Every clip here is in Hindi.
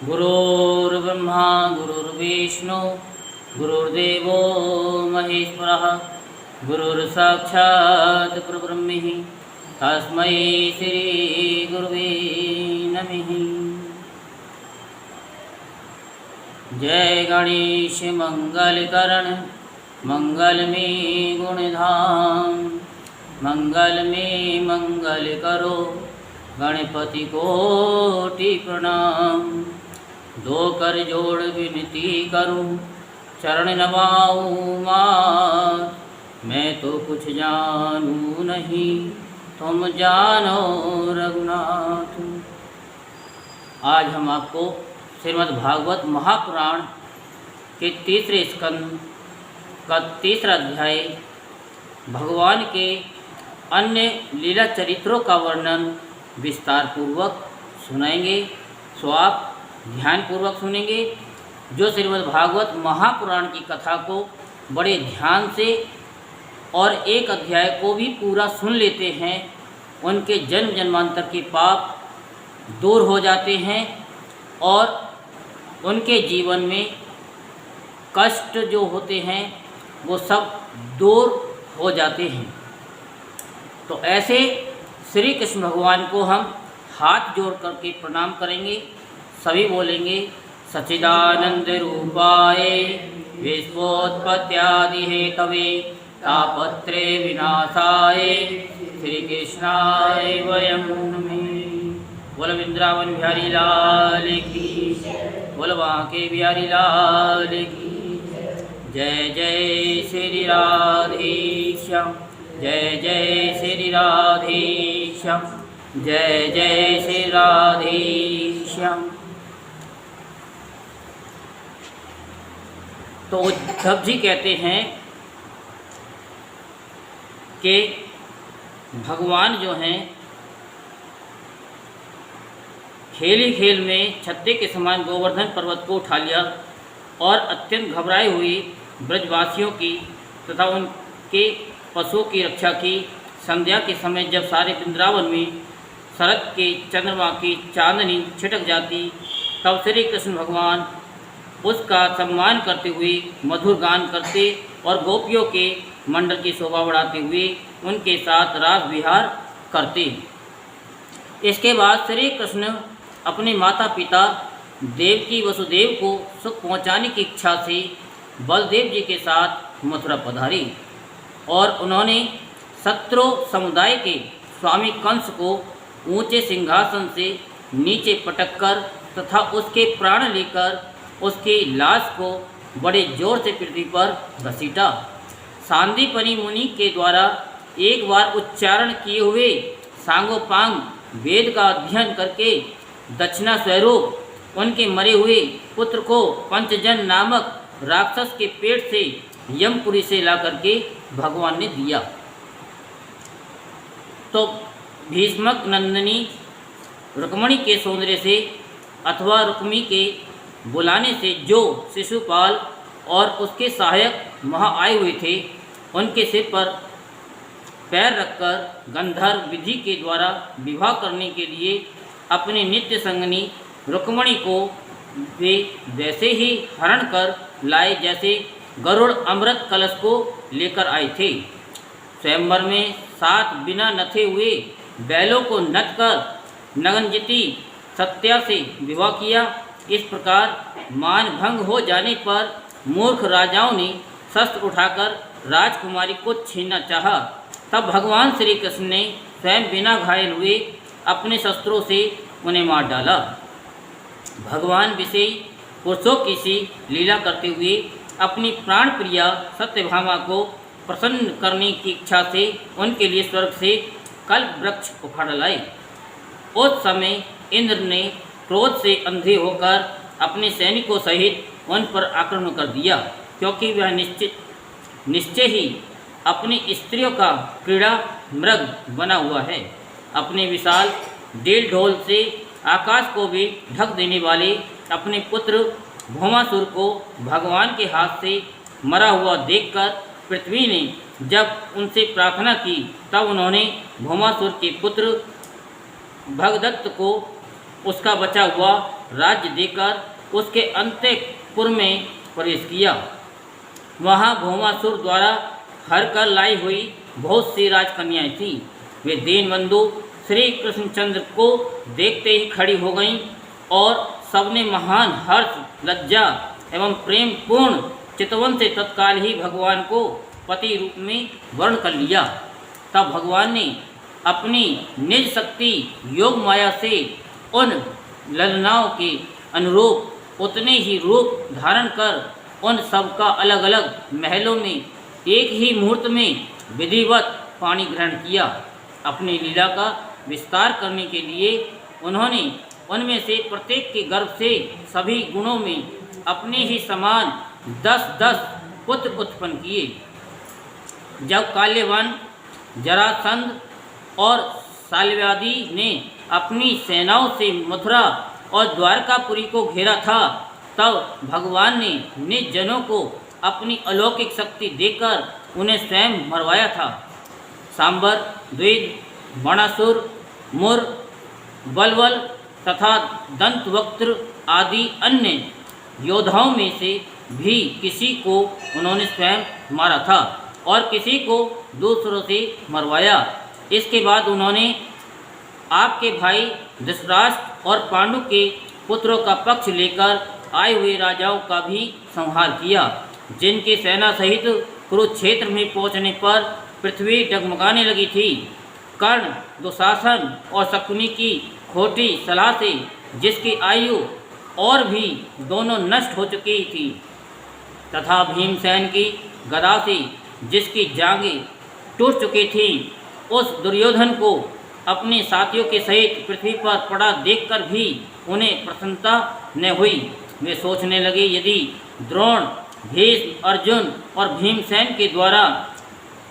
गुरुर्ब्रह्मा गुरुर्विष्णु गुरुर्देवो महेश्वरः गुरुर्साक्षात् परब्रह्म तस्मै श्री गुरुवे नमः। जय गणेश मंगलकरण मंगल में गुणधाम मंगल में मंगल करो गणपति कोटि प्रणाम। दो कर जोड़ विनती करूं चरण नवाऊं मात। मैं तो कुछ जानू नहीं तुम जानो रघुनाथ। आज हम आपको श्रीमद् भागवत महापुराण के तीसरे स्कंद का तीसरा अध्याय भगवान के अन्य लीला चरित्रों का वर्णन विस्तार पूर्वक सुनाएंगे। सो आप ध्यान पूर्वक सुनेंगे। जो श्रीमद् भागवत महापुराण की कथा को बड़े ध्यान से और एक अध्याय को भी पूरा सुन लेते हैं, उनके जन्म जन्मांतर के पाप दूर हो जाते हैं और उनके जीवन में कष्ट जो होते हैं वो सब दूर हो जाते हैं। तो ऐसे श्री कृष्ण भगवान को हम हाथ जोड़ करके प्रणाम करेंगे। सभी बोलेंगे सच्चिदानंद रूपाय विश्वोत्पत्त्यादि हेतवे तापत्रे विनाशाय श्री कृष्णाय वयं नमः। बोल वृंदावन बिहारी लाल की, बोल बांके बिहारी लाल की। जय जय श्री राधेश्याम, जय जय श्री राधेश्याम, जय जय श्री राधेश्याम। तो उद्धव जी कहते हैं कि भगवान जो हैं खेल ही खेल में छत्ते के समान गोवर्धन पर्वत को उठा लिया और अत्यंत घबराए हुए ब्रजवासियों की तथा उनके पशुओं की रक्षा की। संध्या के समय जब सारे वृंदावन में शरद के चंद्रमा की चांदनी छिटक जाती, तब श्री कृष्ण भगवान उसका सम्मान करते हुए मधुर गान करते और गोपियों के मंडल की शोभा बढ़ाते हुए उनके साथ रास विहार करते। इसके बाद श्री कृष्ण अपने माता पिता देवकी वसुदेव को सुख पहुंचाने की इच्छा से बलदेव जी के साथ मथुरा पधारे और उन्होंने शत्रु समुदाय के स्वामी कंस को ऊंचे सिंहासन से नीचे पटककर तथा उसके प्राण लेकर उसकी लाश को बड़े जोर से पृथ्वी पर घसीटा। सांदीपनि मुनि के द्वारा एक बार उच्चारण किए हुए सांगोपांग वेद का अध्ययन करके दक्षिणा स्वरूप उनके मरे हुए पुत्र को पंचजन नामक राक्षस के पेट से यमपुरी से ला करके भगवान ने दिया। तो भीष्मक नंदिनी रुक्मिणी के सौंदर्य से अथवा रुक्मी के बुलाने से जो शिशुपाल और उसके सहायक वहाँ आए हुए थे, उनके सिर पर पैर रखकर गंधर्व विधि के द्वारा विवाह करने के लिए अपनी नित्य संगनी रुक्मिणी को वे वैसे ही हरण कर लाए जैसे गरुड़ अमृत कलश को लेकर आए थे। स्वयंवर में 7 बिना नथे हुए बैलों को नथ कर नगनजिती सत्या से विवाह किया। इस प्रकार मान भंग हो जाने पर मूर्ख राजाओं ने शस्त्र उठाकर राजकुमारी को छीनना चाहा। तब भगवान श्री कृष्ण ने स्वयं बिना घायल हुए अपने शस्त्रों से उन्हें मार डाला। भगवान विषयी पुरुषों की सी लीला करते हुए अपनी प्राण प्रिया सत्यभामा को प्रसन्न करने की इच्छा से उनके लिए स्वर्ग से कल्प वृक्ष उखाड़ लाए। उस समय इंद्र ने क्रोध से अंधे होकर अपने सैनिकों सहित उन पर आक्रमण कर दिया, क्योंकि वह निश्चय ही अपनी स्त्रियों का क्रीड़ा मृग बना हुआ है। अपने विशाल डेल ढोल से आकाश को भी ढक देने वाले अपने पुत्र भौमासुर को भगवान के हाथ से मरा हुआ देखकर पृथ्वी ने जब उनसे प्रार्थना की, तब उन्होंने भौमासुर के पुत्र भगदत्त को उसका बचा हुआ राज्य देकर उसके अंतःपुर में प्रवेश किया। वहाँ भौमासुर द्वारा हर कर लाई हुई बहुत सी राजकन्याएं थीं। वे दीनबंधु श्री कृष्णचंद्र को देखते ही खड़ी हो गईं और सबने महान हर्ष, लज्जा एवं प्रेम पूर्ण चितवन से तत्काल ही भगवान को पति रूप में वर्ण कर लिया। तब भगवान ने अपनी निज शक्ति योग माया से उन ललनाओं के अनुरूप उतने ही रूप धारण कर उन सब का अलग अलग महलों में एक ही मुहूर्त में विधिवत पाणी ग्रहण किया। अपनी लीला का विस्तार करने के लिए उन्होंने उनमें से प्रत्येक के गर्भ से सभी गुणों में अपने ही समान 10-10 पुत्र उत्पन्न किए। जब काल्यवन, जरासंध और साल्वादी ने अपनी सेनाओं से मथुरा और द्वारकापुरी को घेरा था, तब भगवान ने निज जनों को अपनी अलौकिक शक्ति देकर उन्हें स्वयं मरवाया था। सांबर, द्विज, बाणासुर, मुर, बलवल तथा दंतवक्त्र आदि अन्य योद्धाओं में से भी किसी को उन्होंने स्वयं मारा था और किसी को दूसरों से मरवाया। इसके बाद उन्होंने आपके भाई धृतराष्ट्र और पांडु के पुत्रों का पक्ष लेकर आए हुए राजाओं का भी संहार किया, जिनकी सेना सहित कुरुक्षेत्र में पहुंचने पर पृथ्वी डगमगाने लगी थी। कर्ण, दुशासन और शकुनी की खोटी सलाह से जिसकी आयु और भी दोनों नष्ट हो चुकी थी, तथा भीमसेन की गदा से जिसकी जांघें टूट चुकी थीं, उस दुर्योधन को अपने साथियों के सहित पृथ्वी पर पड़ा देखकर भी उन्हें प्रसन्नता न हुई। वे सोचने लगे, यदि द्रोण, भीष्म, अर्जुन और भीमसेन के द्वारा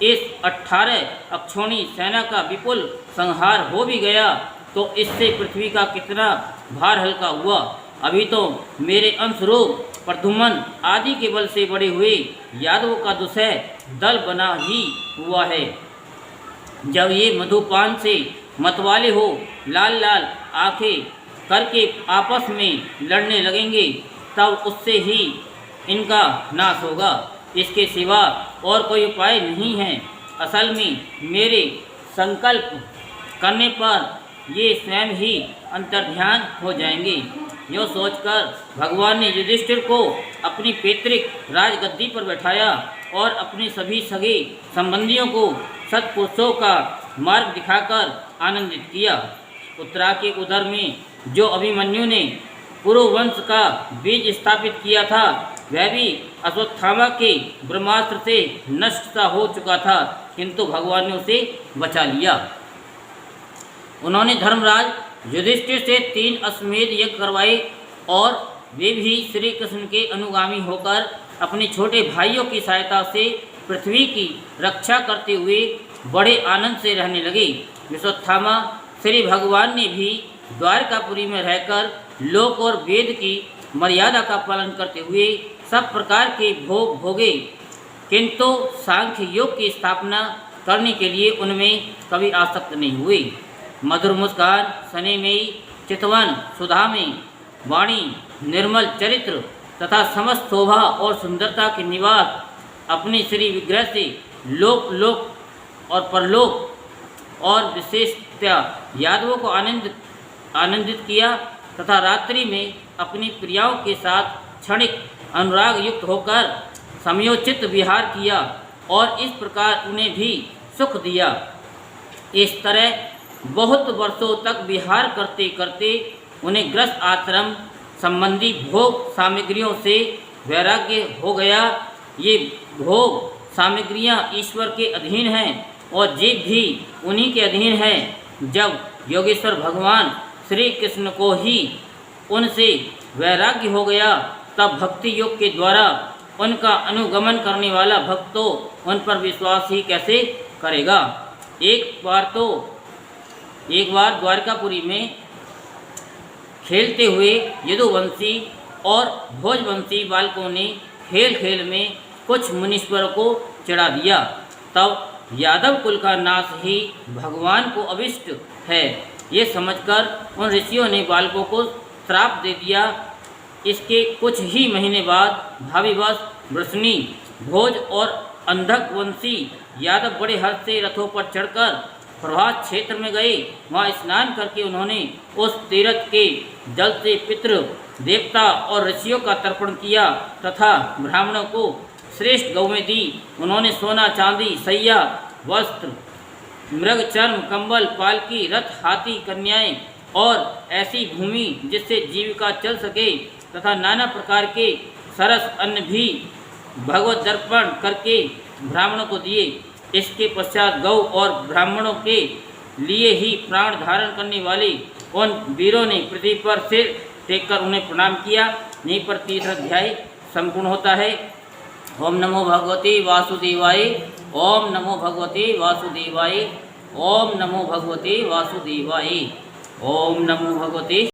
इस 18 अक्षौणी सेना का विपुल संहार हो भी गया तो इससे पृथ्वी का कितना भार हल्का हुआ। अभी तो मेरे अंशरूप प्रद्युम्न आदि के बल से बड़े हुए यादवों का दुसह दल बना ही हुआ है। जब ये मधुपान से मतवाले हो लाल लाल आंखें करके आपस में लड़ने लगेंगे, तब उससे ही इनका नाश होगा। इसके सिवा और कोई उपाय नहीं है। असल में मेरे संकल्प करने पर ये स्वयं ही अंतर्ध्यान हो जाएंगे। यो सोचकर भगवान ने युधिष्ठिर को अपनी पैतृक राजगद्दी पर बैठाया और अपने सभी सगे संबंधियों को सत्पुरुषों का मार्ग दिखाकर आनंदित किया। उत्तरा के उदर में जो अभिमन्यु ने पुरुवंश का बीज स्थापित किया था, वह भी अश्वत्थामा के ब्रह्मास्त्र से नष्ट सा हो चुका था, किंतु भगवान ने उसे बचा लिया। उन्होंने धर्मराज युधिष्ठिर से 3 अश्वमेध यज्ञ करवाए और वे भी श्री कृष्ण के अनुगामी होकर अपने छोटे भाइयों की सहायता से पृथ्वी की रक्षा करते हुए बड़े आनंद से रहने लगे। अश्वत्थामा श्री भगवान ने भी द्वारकापुरी में रहकर लोक और वेद की मर्यादा का पालन करते हुए सब प्रकार के भोग भोगे, किंतु सांख्य योग की स्थापना करने के लिए उनमें कभी आसक्त नहीं हुए। मधुर मुस्कान, स्नेहमयी चितवन, सुधा में वाणी, निर्मल चरित्र तथा समस्त शोभा और सुंदरता के निवास अपने श्री विग्रह से लोक लोक और परलोक और विशेषतया यादवों को आनंदित किया तथा रात्रि में अपनी प्रियाओं के साथ क्षणिक अनुराग युक्त होकर समयोचित विहार किया और इस प्रकार उन्हें भी सुख दिया। इस तरह बहुत वर्षों तक विहार करते करते उन्हें ग्रस्त आश्रम संबंधी भोग सामग्रियों से वैराग्य हो गया। ये भोग सामग्रियां ईश्वर के अधीन हैं और जीव भी उन्हीं के अधीन हैं। जब योगेश्वर भगवान श्री कृष्ण को ही उनसे वैराग्य हो गया, तब भक्ति योग के द्वारा उनका अनुगमन करने वाला भक्त तो उन पर विश्वास ही कैसे करेगा। एक बार द्वारकापुरी में खेलते हुए यदुवंशी और भोजवंशी बालकों ने खेल खेल में कुछ मुनीश्वरों को चिढ़ा दिया। तब यादव कुल का नाश ही भगवान को अभिष्ट है, ये समझकर उन ऋषियों ने बालकों को श्राप दे दिया। इसके कुछ ही महीने बाद भाविवश वृष्णि, भोज और अंधक वंशी यादव बड़े हर्ष से रथों पर चढ़कर प्रभास क्षेत्र में गए। वहाँ स्नान करके उन्होंने उस तीर्थ के जल से पितृ देवता और ऋषियों का तर्पण किया तथा ब्राह्मणों को श्रेष्ठ गौवें दी। उन्होंने सोना, चांदी, सैया, वस्त्र, मृग चर्म, कंबल, पालकी, रथ, हाथी, कन्याएं और ऐसी भूमि जिससे जीविका चल सके तथा नाना प्रकार के सरस अन्न भी भगवत दर्पण करके ब्राह्मणों को दिए। इसके पश्चात गौ और ब्राह्मणों के लिए ही प्राण धारण करने वाले उन वीरों ने पृथ्वी पर सिर टेककर उन्हें प्रणाम किया। यहीं पर तीसरा अध्याय संपूर्ण होता है। ओम नमो भगवते वासुदेवाय। ओम नमो भगवते वासुदेवाय। ओम नमो भगवते वासुदेवाय। ओम नमो भगवते